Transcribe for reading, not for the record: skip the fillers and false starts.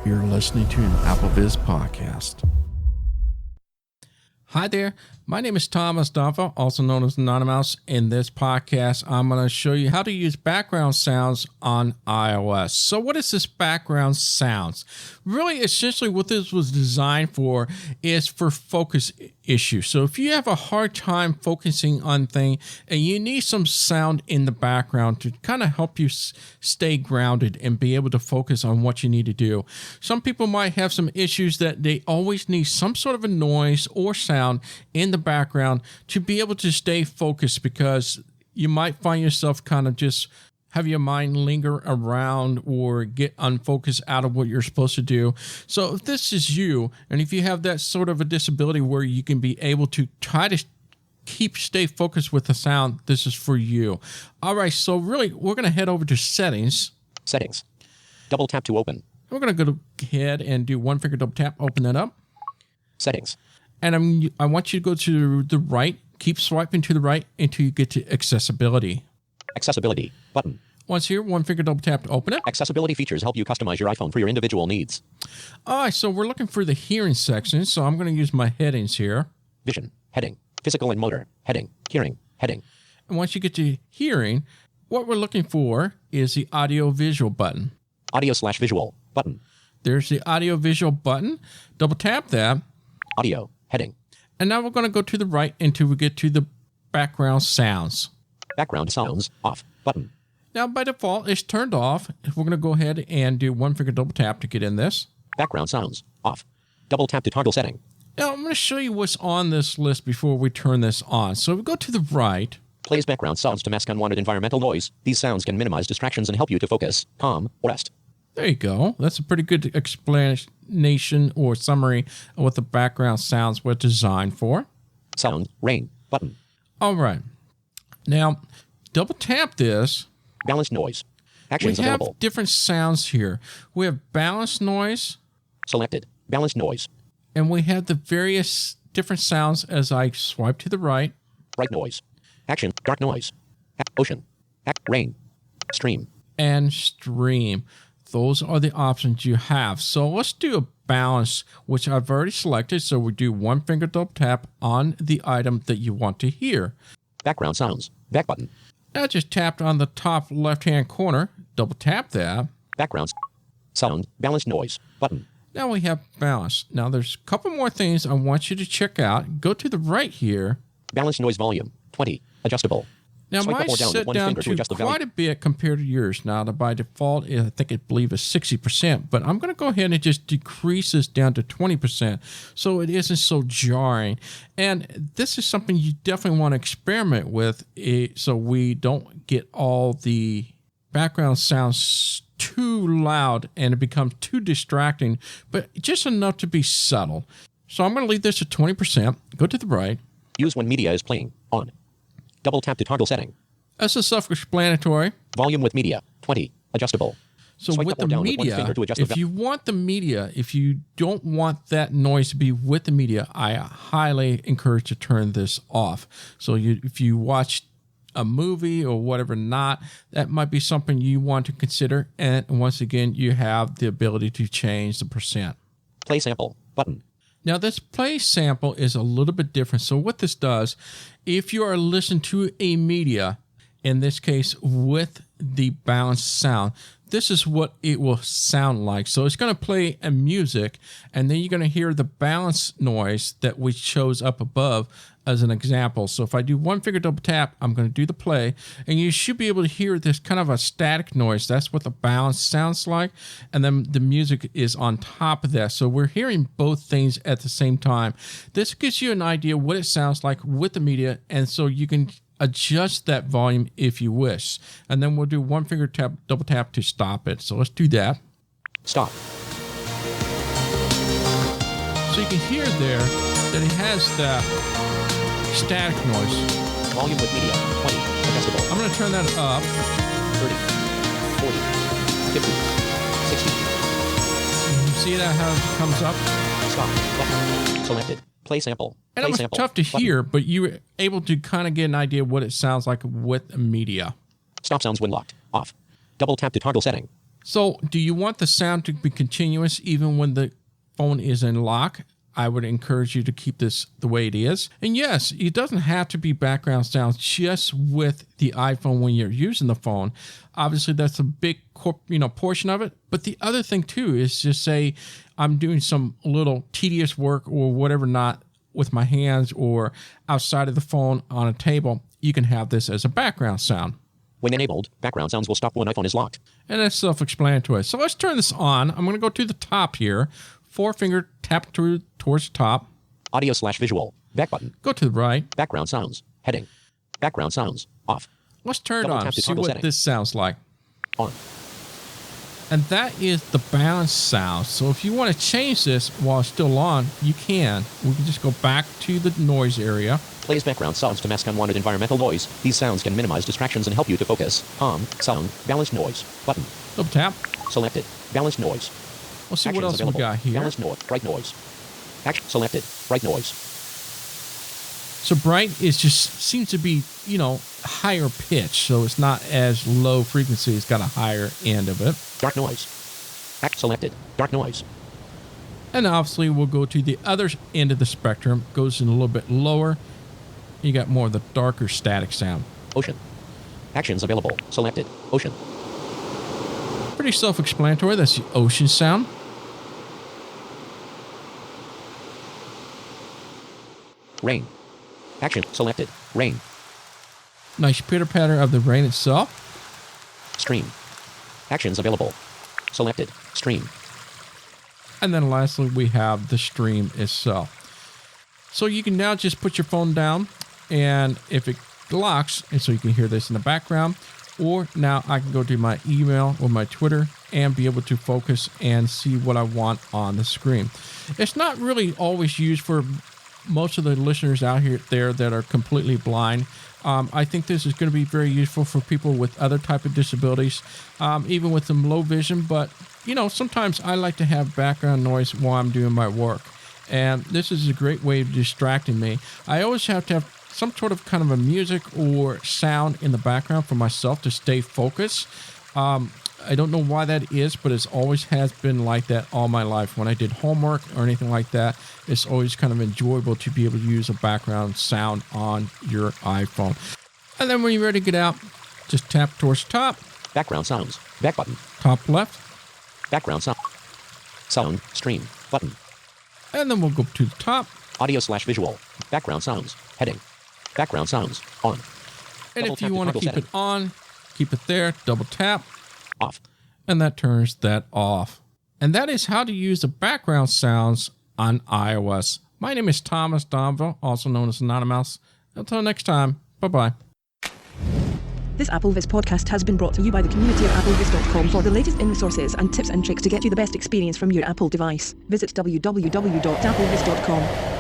You're listening to an AppleVis podcast. Hi there. My name is Thomas Domville, also known as Anonymous. In this podcast, I'm going to show you how to use background sounds on iOS. So what is this background sounds? Really, essentially what this was designed for is for focus issues. So if you have a hard time focusing on things and you need some sound in the background to kind of help you stay grounded and be able to focus on what you need to do. Some people might have some issues that they always need some sort of a noise or sound in the background to be able to stay focused, because you might find yourself kind of just have your mind linger around or get unfocused out of what you're supposed to do. So if this is you, and if you have that sort of a disability where you can be able to try to stay focused with the sound, this is for you. All right, so really, we're going to head over to settings. Settings. Double tap to open. We're going to go ahead and do one finger double tap, open that up. Settings. And I want you to go to the right, keep swiping to the right until you get to accessibility. Accessibility button. Once here, one finger double tap to open it. Accessibility features help you customize your iPhone for your individual needs. All right, so we're looking for the hearing section, so I'm going to use my headings here. Vision, heading, physical and motor, heading, hearing, heading. And once you get to hearing, what we're looking for is the audio visual button. Audio/visual button. There's the audio visual button. Double tap that. Audio, heading. And now we're going to go to the right until we get to the background sounds. Background sounds off button. Now, by default, it's turned off. We're going to go ahead and do one finger double tap to get in this. Background sounds off. Double tap to toggle setting. Now, I'm going to show you what's on this list before we turn this on. So we go to the right. Plays background sounds to mask unwanted environmental noise. These sounds can minimize distractions and help you to focus, calm, or rest. There you go. That's a pretty good explanation or summary of what the background sounds were designed for. Sound, rain, button. All right. Now, double tap this. Balanced noise. Actions we have available. Different sounds here. We have balanced noise. Selected. Balanced noise. And we have the various different sounds as I swipe to the right. Bright noise. Action. Dark noise. Ocean. Rain. Stream. And stream. Those are the options you have. So let's do a balance, which I've already selected. So we do one finger double tap on the item that you want to hear. Background sounds. Back button. Now just tapped on the top left-hand corner. Double tap that. Background sound. Balanced noise. Button. Now we have balance. Now there's a couple more things I want you to check out. Go to the right here. Balanced noise volume. 20. Adjustable. Now Swipe mine up or down with set one down finger to to adjust the quite a bit compared to yours. Now by default, I believe it's 60%, but I'm going to go ahead and just decrease this down to 20% so it isn't so jarring. And this is something you definitely want to experiment with so we don't get all the background sounds too loud and it becomes too distracting, but just enough to be subtle. So I'm going to leave this at 20%. Go to the right. Use when media is playing. On. Double tap to toggle setting. That's a self-explanatory. Volume with media. 20. Adjustable. So Swipe with up or the down with one media, finger to adjust if you want the media, if you don't want that noise to be with the media, I highly encourage to turn this off. So if you watch a movie or whatever not, that might be something you want to consider. And once again, you have the ability to change the percent. Play sample. Button. Now, this play sample is a little bit different. So what this does, if you are listening to a media, in this case with the balanced sound, this is what it will sound like. So it's going to play a music, and then you're going to hear the balance noise that we shows up above as an example. So if I do one finger double tap, I'm going to do the play, and you should be able to hear this kind of a static noise. That's what the balance sounds like. And then the music is on top of that. So we're hearing both things at the same time. This gives you an idea what it sounds like with the media, and so you can adjust that volume if you wish. And then we'll do one finger tap, double tap to stop it. So let's do that. Stop. So you can hear there that it has the static noise. Volume with media. 20. Adjustable. I'm going to turn that up. 30. 40. 50. 60. You see that how it comes up? Stop. Button. Selected. Play sample. And Play it was sample. tough to Button. hear, but you were able to kind of get an idea of what it sounds like with media. Stop sounds when locked. Off. Double tap to toggle setting. So do you want the sound to be continuous even when the phone is in lock? I would encourage you to keep this the way it is. And yes, it doesn't have to be background sounds just with the iPhone when you're using the phone. Obviously, that's a big portion of it. But the other thing too is just say I'm doing some little tedious work or whatever not with my hands or outside of the phone on a table. You can have this as a background sound. When enabled, background sounds will stop when iPhone is locked. And that's self-explanatory. So let's turn this on. I'm going to go to the top here. 4-finger tap towards the top. Audio/visual. Back button. Go to the right. Background sounds. Heading. Background sounds. Off. Let's turn it on. See what setting. this sounds like. On. And that is the balance sound. So if you want to change this while it's still on, you can. We can just go back to the noise area. Plays background sounds to mask unwanted environmental noise. These sounds can minimize distractions and help you to focus. Sound. Balanced noise. Button. Double tap. Selected. Balanced noise. We'll see Actions what else available. we got here. Balanced noise. Bright noise. Action selected. Bright noise. So bright is just seems to be, higher pitch. So it's not as low frequency. It's got a higher end of it. Dark noise. Act selected. Dark noise. And obviously we'll go to the other end of the spectrum. Goes in a little bit lower. You got more of the darker static sound. Ocean. Actions available. Selected. Ocean. Pretty self-explanatory. That's the ocean sound. Rain. Action selected. Rain. Nice pitter-patter of the rain itself. Stream. Actions available. Selected. Stream. And then lastly, we have the stream itself. So you can now just put your phone down, and if it locks, and so you can hear this in the background, or now I can go to my email or my Twitter and be able to focus and see what I want on the screen. It's not really always used for most of the listeners out here there that are completely blind. I think this is going to be very useful for people with other type of disabilities, even with some low vision. But, sometimes I like to have background noise while I'm doing my work. And this is a great way of distracting me. I always have to have some sort of kind of a music or sound in the background for myself to stay focused. I don't know why that is, but it always has been like that all my life. When I did homework or anything like that, it's always kind of enjoyable to be able to use a background sound on your iPhone. And then when you're ready to get out, just tap towards top. Background sounds. Back button. Top left. Background sound. Sound. Stream. Button. And then we'll go to the top. Audio/visual. Background sounds. Heading. Background sounds. On. And if you want to keep it on, keep it there. Double tap. Off. And that turns that off. And that is how to use the background sounds on iOS. My name is Thomas Domville, also known as Anonymous. Until next time, bye-bye. This AppleVis podcast has been brought to you by the community of applevis.com. For the latest in resources and tips and tricks to get you the best experience from your Apple device, visit www.applevis.com.